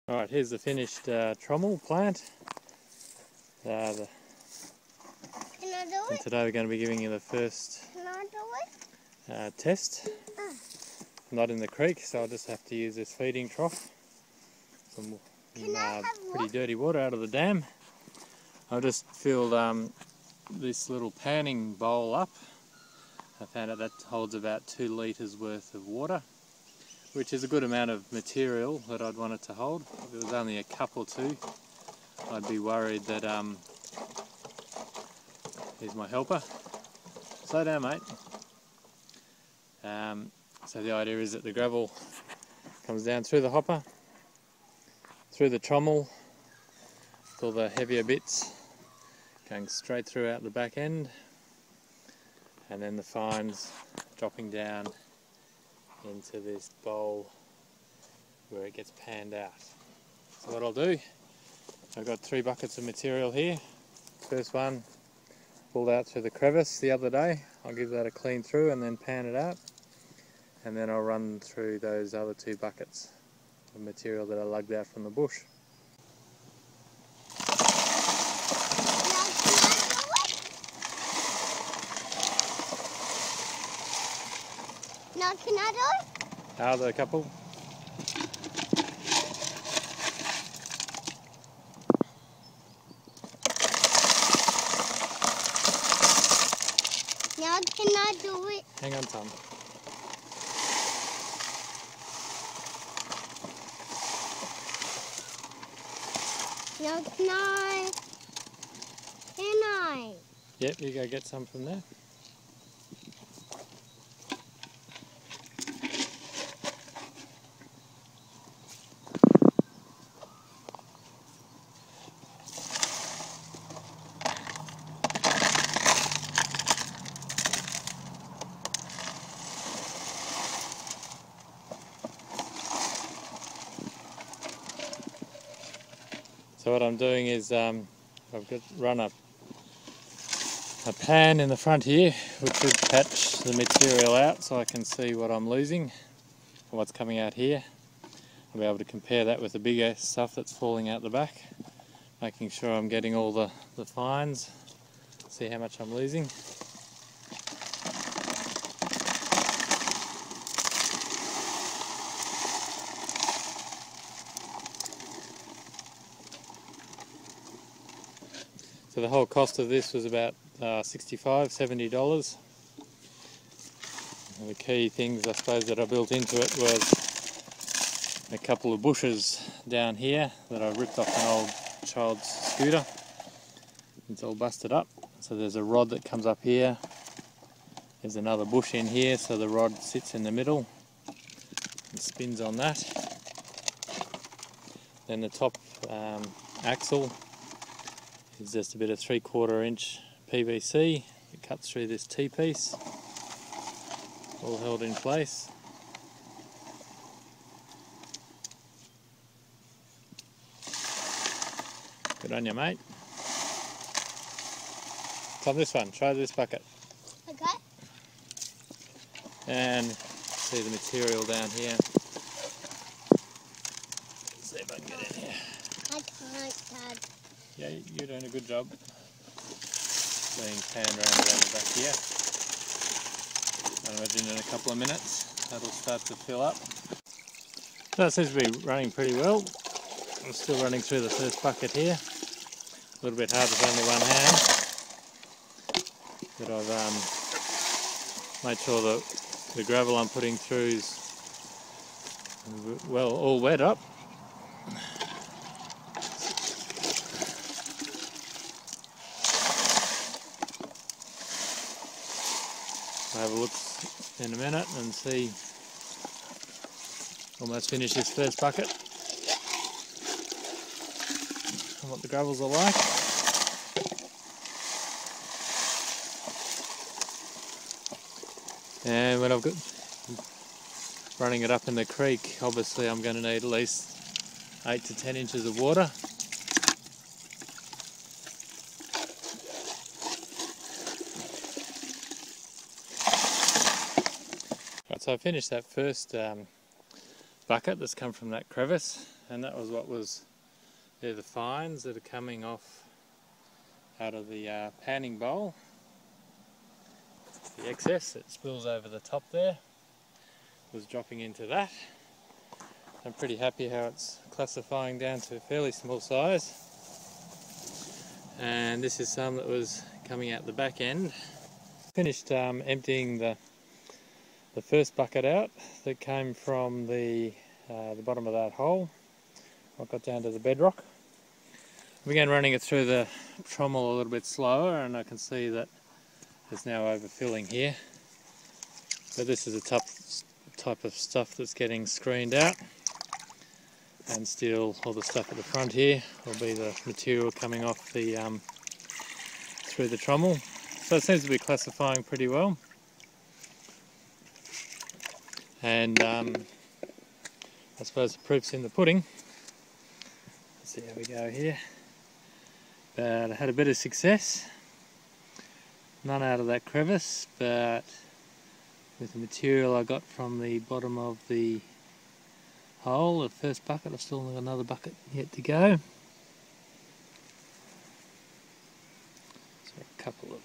Alright, here's the finished trommel plant. Can I do And it? today we're going to be giving you the first Can I do it? test. Not in the creek, so I'll just have to use this feeding trough. Some pretty dirty water out of the dam. I'll just fill this little panning bowl up. I found out that holds about 2 litres worth of water, which is a good amount of material that I'd want it to hold. If it was only a cup or two, I'd be worried that, here's my helper. Slow down, mate. So the idea is that the gravel comes down through the hopper, through the trommel, with all the heavier bits going straight through out the back end, and then the fines dropping down into this bowl where it gets panned out. So what I'll do, I've got 3 buckets of material here. First one pulled out through the crevice the other day. I'll give that a clean through and then pan it out, and then I'll run through those other 2 buckets of material that I lugged out from the bush. Now can I do it? Are there a couple? Now can I do it? Hang on, Tom. Now can I? Can I? Yep, you go get some from there. So what I'm doing is I've got run a pan in the front here, which should patch the material out so I can see what I'm losing and what's coming out here. I'll be able to compare that with the bigger stuff that's falling out the back, making sure I'm getting all the fines, see how much I'm losing. So the whole cost of this was about $65, $70. And the key things I suppose that I built into it was a couple of bushes down here that I ripped off an old child's scooter. It's all busted up. So there's a rod that comes up here. There's another bush in here, so the rod sits in the middle and spins on that. Then the top axle is just a bit of 3/4 inch PVC. It cuts through this T-piece, all held in place. Good on you, mate. Tom, this one, try this bucket. Okay. And see the material down here. See if I can get in here. I can't, Dad. Yeah, you're doing a good job. Being panned around the back here. I imagine in a couple of minutes that'll start to fill up. So it seems to be running pretty well. I'm still running through the first bucket here. A little bit hard with only one hand. But I've made sure that the gravel I'm putting through is well all wet up. I'll have a look in a minute and see, almost finish this first bucket and what the gravels are like. And when I've got running it up in the creek, obviously I'm going to need at least 8 to 10 inches of water. Right, so I finished that first bucket that's come from that crevice. and that was what was, they're the fines that are coming off out of the panning bowl. The excess that spills over the top there was dropping into that. I'm pretty happy how it's classifying down to a fairly small size. And this is some that was coming out the back end. Finished emptying the first bucket out that came from the bottom of that hole. I got down to the bedrock. I began running it through the trommel a little bit slower, and I can see that it's now overfilling here. But this is a type of stuff that's getting screened out, and still all the stuff at the front here will be the material coming off the through the trommel. So it seems to be classifying pretty well. And I suppose the proof's in the pudding. Let's see how we go here. But I had a bit of success. None out of that crevice, but with the material I got from the bottom of the hole, the first bucket, I've still got another bucket yet to go. So a couple of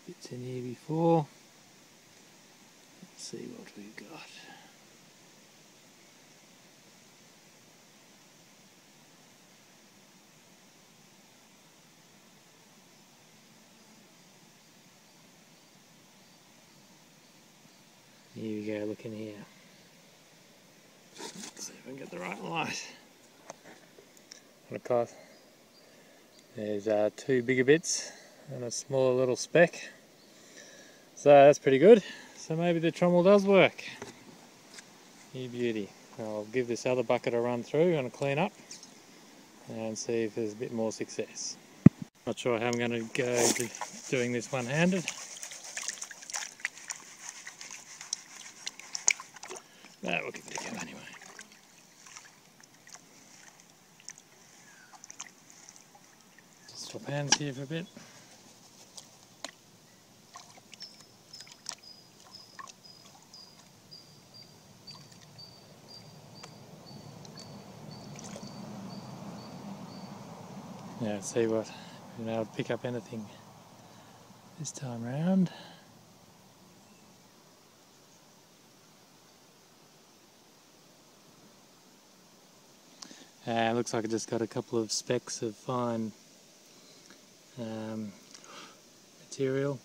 bits in here before. Let's see what we've got. Here we go, look in here. Let's see if I can get the right light. And of course, there's two bigger bits and a smaller little speck. So that's pretty good. So maybe the trommel does work. You beauty. I'll give this other bucket a run through and a clean up and see if there's a bit more success. Not sure how I'm going to go doing this one-handed. That will give it a go anyway. Just swap hands here for a bit. Yeah, let's see what we've been able to pick up anything this time round. Looks like I just got a couple of specks of fine material.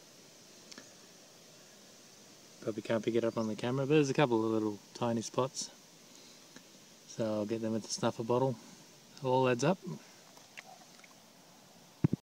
Probably can't pick it up on the camera, but there's a couple of little tiny spots. So I'll get them with the snuffer bottle. It all adds up.